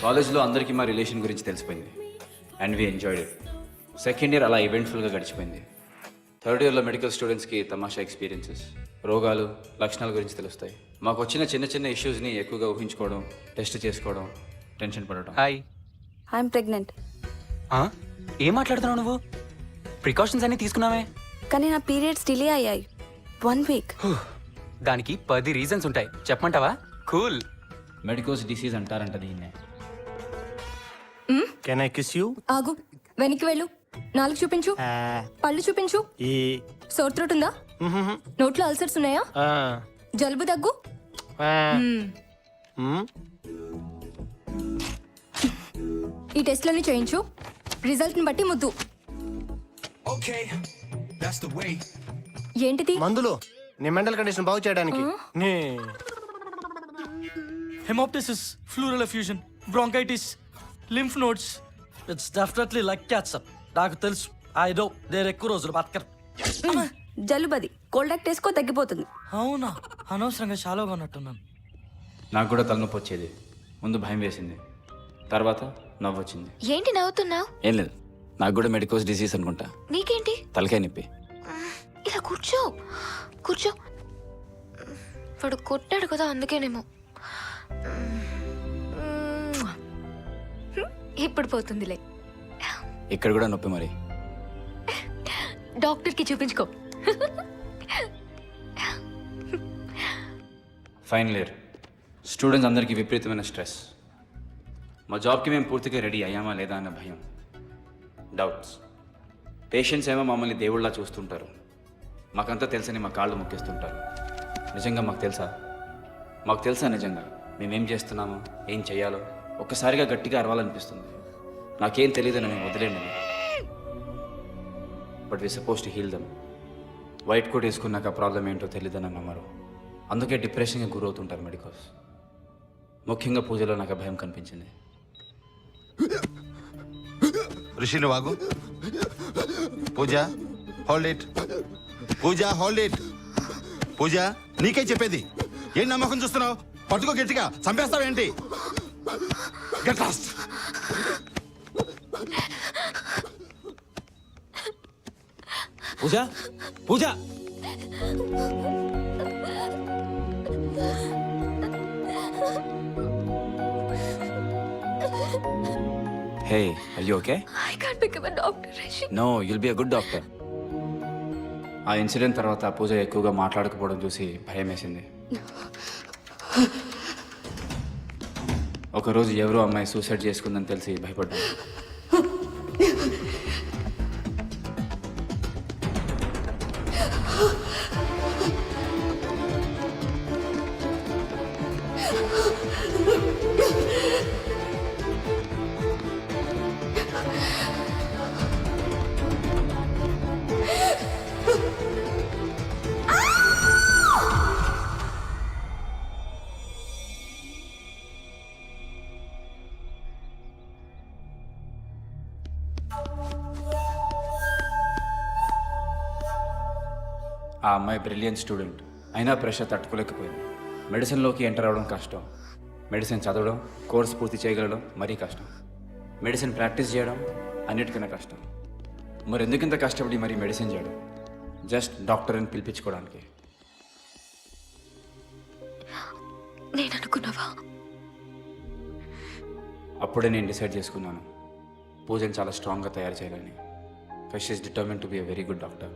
కాలేజ్లో అందరికీ మా రిలేషన్ గురించి తెలిసిపోయింది and we enjoyed it. Second year అలా ఈవెంట్ఫుల్గా గడిచిపోయింది. థర్డ్ ఇయర్లో మెడికల్ స్టూడెంట్స్కి తమాషా ఎక్స్పీరియన్సెస్, రోగాలు, లక్షణాల గురించి తెలుస్తాయి. మాకు వచ్చిన చిన్న చిన్న ఇష్యూస్ని ఎక్కువగా ఊహించుకోవడం, టెస్ట్ చేసుకోవడం, టెన్షన్ పడటం. హాయ్. I'm pregnant. ఏం మాట్లాడుతున్నావు నువ్వు? ప్రికాషన్స్ అన్ని తీసుకున్నావే. కానీ నా పీరియడ్స్ డిలే అయ్యాయి 1 week. దానికి 10 రీజన్స్ ఉంటాయి, చెప్పమంటావా? కూల్. మెడికోస్ డిసీజ్ అంటారంట దీన్నే. Can I kiss you? ఆగు, వెనక్కి వెళ్ళు. నాలుగు చూపించు, పళ్ళు చూపించు. ఈ సోర్ త్రోట్ ఉందా? నోట్లో అల్సర్స్ ఉన్నాయా? జలుబు దగ్గు? ఈ టెస్ట్లన్నీ చేయించు. రిజల్ట్ ని బట్టి ముద్దు. ఏంటిది? మందులు నీ మెంటల్ కండిషన్ బాగు చేయడానికి. Hemoptysis, pleural effusion, bronchitis, lymph nodes. It's definitely like cancer. నాకు తెలుసు. I know. They're ఎక్కువ రోజులు బతకరు. జలుబది కోల్డాక్ వేసుకో తగ్గిపోతుంది. అవునా? అనవసరంగా షాలోగా ఉన్నట్టున్నాను. నాకు కూడా తలనొప్పి వచ్చేది. ముందు భయం వేసింది, తర్వాత నవ్వు వచ్చింది. ఏంటి నవ్వుతున్నావు? ఏం లేదు, నాకు కూడా మెడికోస్ డిసీజ్ అనుకుంటా. నీకేంటి? తలకాయ నొప్పి. ఇలా కూర్చో, కూర్చో. వాడు కొట్టాడు కదా, అందుకేనేమో. ఇప్పుడు పోతుందిలే. ఇక్కడ కూడా నొప్పి మరి. డాక్టర్కి చూపించుకో. ఫైనల్ ఇయర్ స్టూడెంట్స్ అందరికీ విపరీతమైన స్ట్రెస్. మా జాబ్కి మేము పూర్తిగా రెడీ అయ్యామా లేదా అన్న భయం, డౌట్స్. పేషెంట్స్ ఏమో మమ్మల్ని దేవుళ్ళలా చూస్తుంటారు. మాకంతా తెలుసని మా కాళ్ళు మొక్కేస్తుంటారు. నిజంగా మాకు తెలుసా? మాకు తెలుసా నిజంగా మేమేం చేస్తున్నామో, ఏం చేయాలో? ఒక్కసారిగా గట్టిగా అరవాలనిపిస్తుంది. నాకేం తెలియదని నేను వదిలేను. But we suppose to heal them. White coat వేసుకున్నాక ప్రాబ్లం ఏంటో తెలియదని నమ్మరు. అందుకే డిప్రెషన్కి గురవుతుంటారు మెడికోస్. ముఖ్యంగా పూజలో నాకు భయం కనిపించింది. ఋషిని వాగు. Pooja hold it. Pooja hold it. Pooja నీకే చెప్పేది. ఏం నమ్మకం చూస్తున్నావు? పట్టుకో గట్టిగా. చంపేస్తావేంటి? Get lost. Pooja, Pooja. Hey, are you okay? I can't become a doctor, Rishi. No, you'll be a good doctor. ఆ ఇన్సిడెంట్ తర్వాత పూజ ఎక్కువగా మాట్లాడకపోవడం చూసి భయం వేసింది. ఒకరోజు ఎవరో అమ్మాయి సూసైడ్ చేసుకుందని తెలిసి భయపడ్డాను. ఆ అమ్మాయి బ్రిలియంట్ స్టూడెంట్, అయినా ప్రెషర్ తట్టుకోలేకపోయింది. మెడిసిన్లోకి ఎంటర్ అవ్వడం కష్టం. మెడిసిన్ చదవడం, కోర్స్ పూర్తి చేయగలడం మరీ కష్టం. మెడిసిన్ ప్రాక్టీస్ చేయడం అన్నిటికన్నా కష్టం. మరి ఎందుకు ఇంత కష్టపడి మరీ మెడిసిన్ చేయడం? జస్ట్ డాక్టర్ అని పిలిపించుకోవడానికి. నేను అనుకున్నావా? అప్పుడే నేను డిసైడ్ చేసుకున్నాను పూజని చాలా స్ట్రాంగ్గా తయారు చేయాలని. She is determine to be a very good doctor.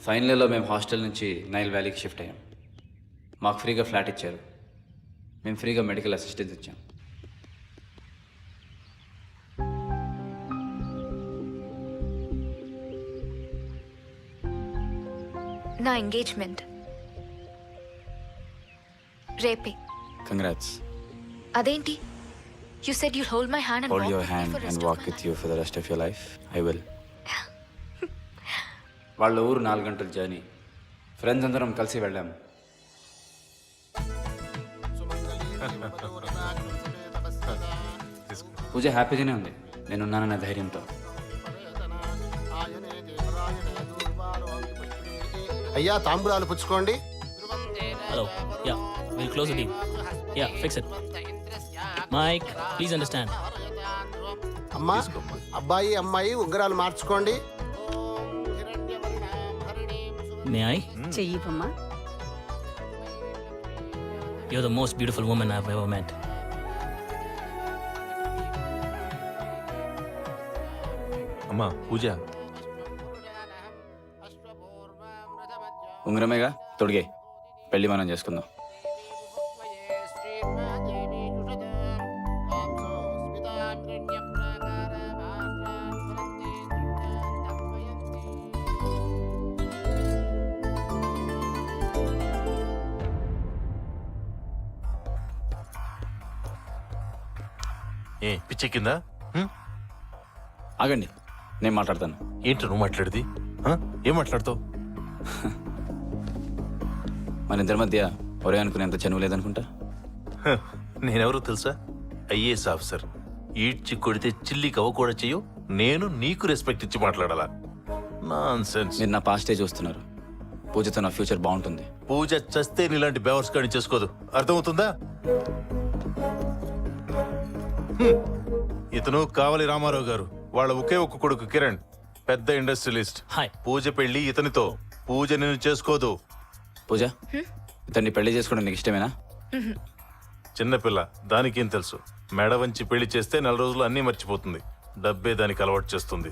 Final ఇయర్లో మేము హాస్టల్ నుంచి నైల్ వ్యాలీకి షిఫ్ట్ అయ్యాం. మాకు ఫ్రీగా ఫ్లాట్ ఇచ్చారు. మేము ఫ్రీగా మెడికల్ అసిస్టెన్స్ ఇచ్చాం. నా ఎంగేజ్మెంట్ రేపే. కంగ్రాట్స్. అదేంటి? You said you'll hold my hand and Hold walk your with me hand for the and rest walk of my with life. you for the rest of your life. I will. వాళ్ళ ఊరు 4 గంటల journey. Friends అందరం కలిసి వెళ్ళాం. పూజ హ్యాపీగానే ఉంది, నేనున్నానన్న ధైర్యంతో. అయ్యా తాంబూలాలు పుచ్చుకోండి. Hello. Yeah, we'll close the deal. Yeah, fix it. Mike, please understand. అమ్మా అబ్బాయి అమ్మాయి ఉంగరాలు మార్చుకోండి. May I? చెయ్యమ్మా. You're the most beautiful woman I've ever met. అమ్మా పూజ, ఉంగరమేగా తొడిగే పెళ్లి మనం చేసుకుందాం. ఏ పిచ్చె కింద ఆగండి, నేను మాట్లాడతాను. ఏంటి నువ్వు మాట్లాడేది? ఏం మాట్లాడతావు? మన ఇద్దరి మధ్య ఒరే అనుకునేంత చనువు లేదనుకుంటా. నేనెవరో తెలుసా? IAS officer. ఈడ్చి కొడితే చిల్లి కవ్వ కూడా చెయ్యు. నేను నీకు రెస్పెక్ట్ ఇచ్చి మాట్లాడాలా? నాన్సెన్స్. మీరు నా పాస్టే చూస్తున్నారు. పూజతో నా ఫ్యూచర్ బాగుంటుంది. పూజ చస్తే నీలాంటి బేవర్స్ కాడి చేసుకోదు. అర్థమవుతుందా? ఇతను కావలి రామారావు గారు. వాళ్ళ ఒకే ఒక్క కొడుకు కిరణ్, పెద్ద ఇండస్ట్రియలిస్ట్. హాయ్. పూజ పెళ్లి ఇతనితో. పూజ నేను చేసుకోదు. పూజ, ఇతన్ని పెళ్లి చేసుకోవడం నీకు ఇష్టమేనా? చిన్నపిల్ల, దానికేం తెలుసు? మెడ వంచి పెళ్లి చేస్తే 4 రోజులు అన్నీ మర్చిపోతుంది. డబ్బే దానికి అలవాటు చేస్తుంది.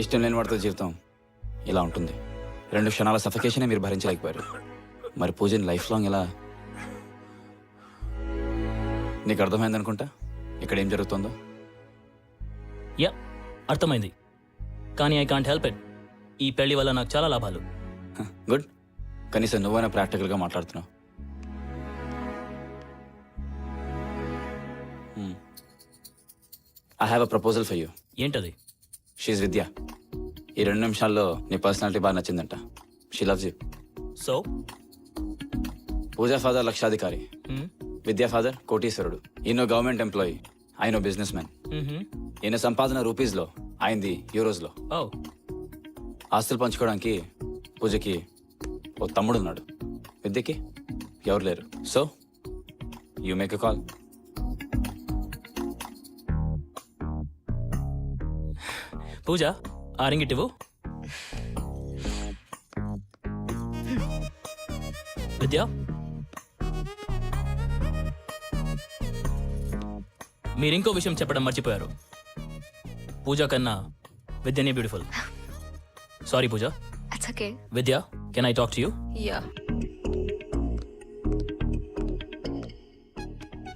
ఇష్టం లేని వాడితో జీవితం ఇలా ఉంటుంది. 2 క్షణాల సఫకేషనే మీరు భరించలేకపోయారు. మరి పూజని లైఫ్ లాంగ్ ఎలా? నీకు అర్థమైంది అనుకుంటా ఇక్కడ ఏం జరుగుతుందో. యా, అర్థమైంది. కానీ ఐ కాంట్ హెల్ప్ ఇట్. ఈ పెళ్లి వల్ల నాకు చాలా లాభాలు. గుడ్. కనీసం నువ్వైనా ప్రాక్టికల్గా మాట్లాడుతున్నావు. I have a proposal for you. ఏంటది? షీజ్ విద్య. ఈ 2 నిమిషాల్లో నీ పర్సనాలిటీ బాగా నచ్చిందంట. She loves you. So Pooja father లక్షాధికారి, విద్యా ఫాదర్ కోటీశ్వరుడు. ఈయనో గవర్నమెంట్ ఎంప్లాయీ, ఆయన బిజినెస్ మ్యాన్. ఈయన సంపాదన రూపీస్లో, ఆయనది యూరోస్లో. ఓ, ఆస్తులు పంచుకోవడానికి పూజకి ఓ తమ్ముడు ఉన్నాడు, విద్యకి ఎవరు లేరు. So you make a call. Pooja, ఆ రింగిటివు. విద్య, మీరు ఇంకో విషయం చెప్పడం మర్చిపోయారు. పూజ కన్నా విద్యనే beautiful. Sorry Pooja. It's okay. Vidya, can I talk to you? Yeah.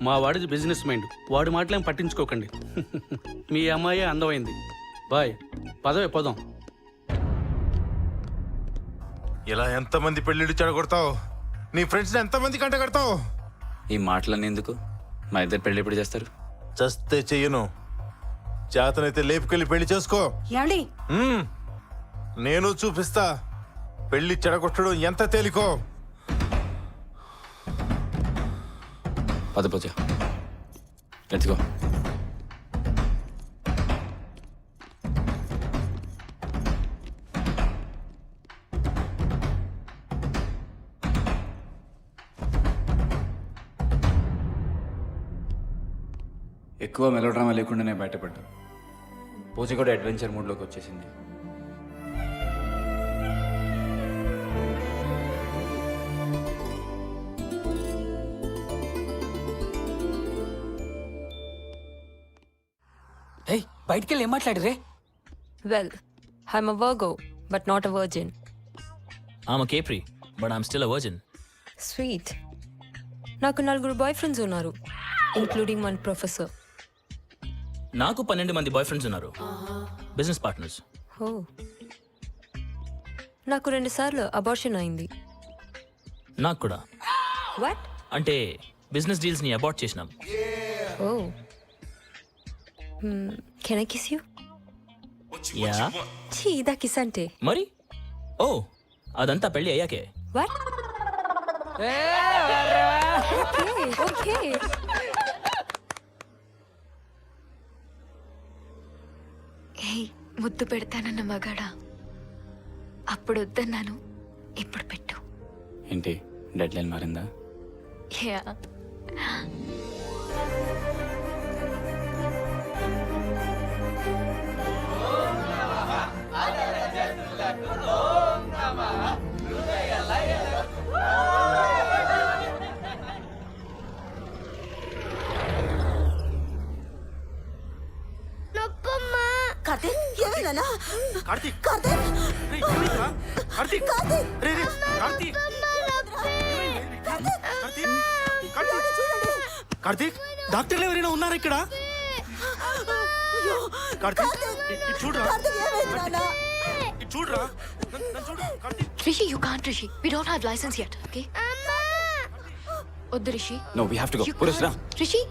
మా వాడిది బిజినెస్ మైండ్, వాడి మాటలేం పట్టించుకోకండి. మీ అమ్మాయి అందమైంది. బాయ్, పదవే పోదాం. ఇలా ఎంతమంది పెళ్లిళ్ళు చెడగొడతావు? నీ ఫ్రెండ్స్ ఎంతమంది కంట కడతావు? ఈ మాటలన్నీ ఎందుకు? మా ఇద్దరు పెళ్లి ఎప్పుడు చేస్తారు? చస్తే చెయ్యను. చేతనైతే లేపుకెళ్ళి పెళ్లి చేసుకో. ఏమండి? నేను చూపిస్తా పెళ్లి చెడగొట్టడం ఎంత తేలికో. పద పూజ, లెట్స్ గో. ఎక్కువ మెలోడ్రామా లేకుండానే బయటపడ్డా. పూజ కూడా అడ్వెంచర్ మూడ్లోకి వచ్చేసింది. ఏయ్, బయటికి వెళ్ళి ఏం మాట్లాడిరే? Well, I'm a Virgo but not a virgin. I'm a Capri, but I'm still a virgin. Sweet. నాకు 4 బాయ్ ఫ్రెండ్స్ ఉన్నారు, ఇంక్లూడింగ్ 1 ప్రొఫెసర్. నాకు 12 మంది బాయ్ ఫ్రెండ్స్ ఉన్నారు, బిజినెస్ పార్ట్నర్స్. ఓ, నాకు 2 సార్లు అబార్షన్ అయింది. నాకు కూడా. వాట్? అంటే బిజినెస్ డీల్స్ ని అబార్ట్ చేసినాం. ఓ, can I kiss you? Yeah. ఛీ, ఇదా కిస్ అంటే? మరి ఓ అదంతా పెళ్లి అయ్యాకే. వాట్? ఓకే. హే, ముద్దు పెడతానన్న మగాడా, అప్పుడు వద్దన్నాను, ఇప్పుడు పెట్టు. ఏంటి డెడ్ లైన్ మారిందా? యా. కార్తీక్, డాక్టర్లు ఎవరైనా ఉన్నారా ఇక్కడ? కార్తీక్, ఇటు చూడరా, ఇటు చూడరా, నన్ను చూడు Karthik. Rishi, you can't Rishi, we don't have licence yet. Okay, వద్దు Rishi. No we have to go. You Purush రా. can't. రిషి,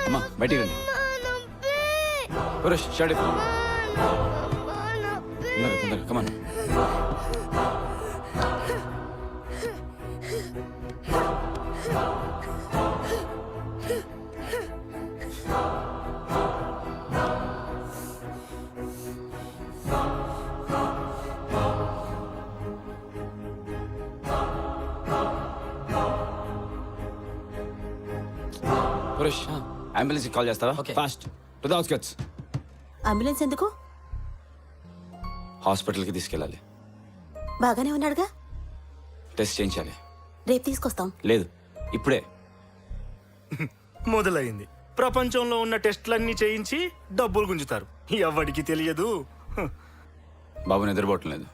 అమ్మా బయటికి రండి. Purush shut it. తొందరగా కమాన్. పురుష్ అంబులెన్స్ కాల్ చేస్తావా? Fast to the outskirts. Ambulance ఎందుకు? హాస్పిటల్కి తీసుకెళ్ళాలి. బాగానే ఉన్నాడుగా. టెస్ట్ చేయించాలి. రేపు తీసుకొస్తాం. లేదు ఇప్పుడే. మొదలైంది. ప్రపంచంలో ఉన్న టెస్టులన్నీ చేయించి డబ్బులు గుంజుతారు. ఎవరికి తెలియదు. బాబు నిద్రపోవటం లేదు,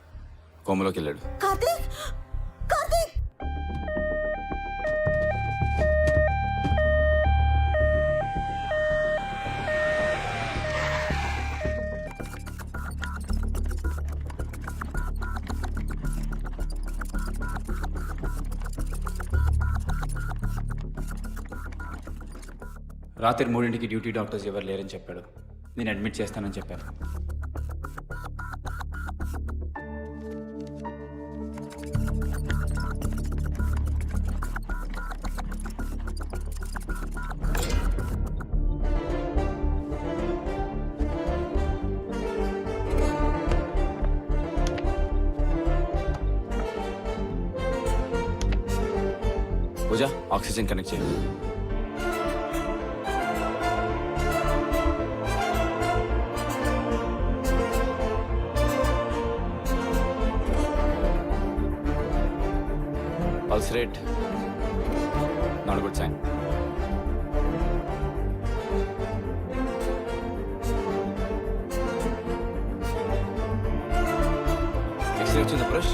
కోమలోకి వెళ్ళాడు. కార్తీక్, కార్తీక్. రాత్రి 3ంటికి డ్యూటీ డాక్టర్స్ ఎవరు లేరని చెప్పాడు. నేను అడ్మిట్ చేస్తానని చెప్పాను. పూజ, ఆక్సిజన్ కనెక్ట్ చేయండి. Pulse rate, not a good sign. X-ray వచ్చిందా పురుష్?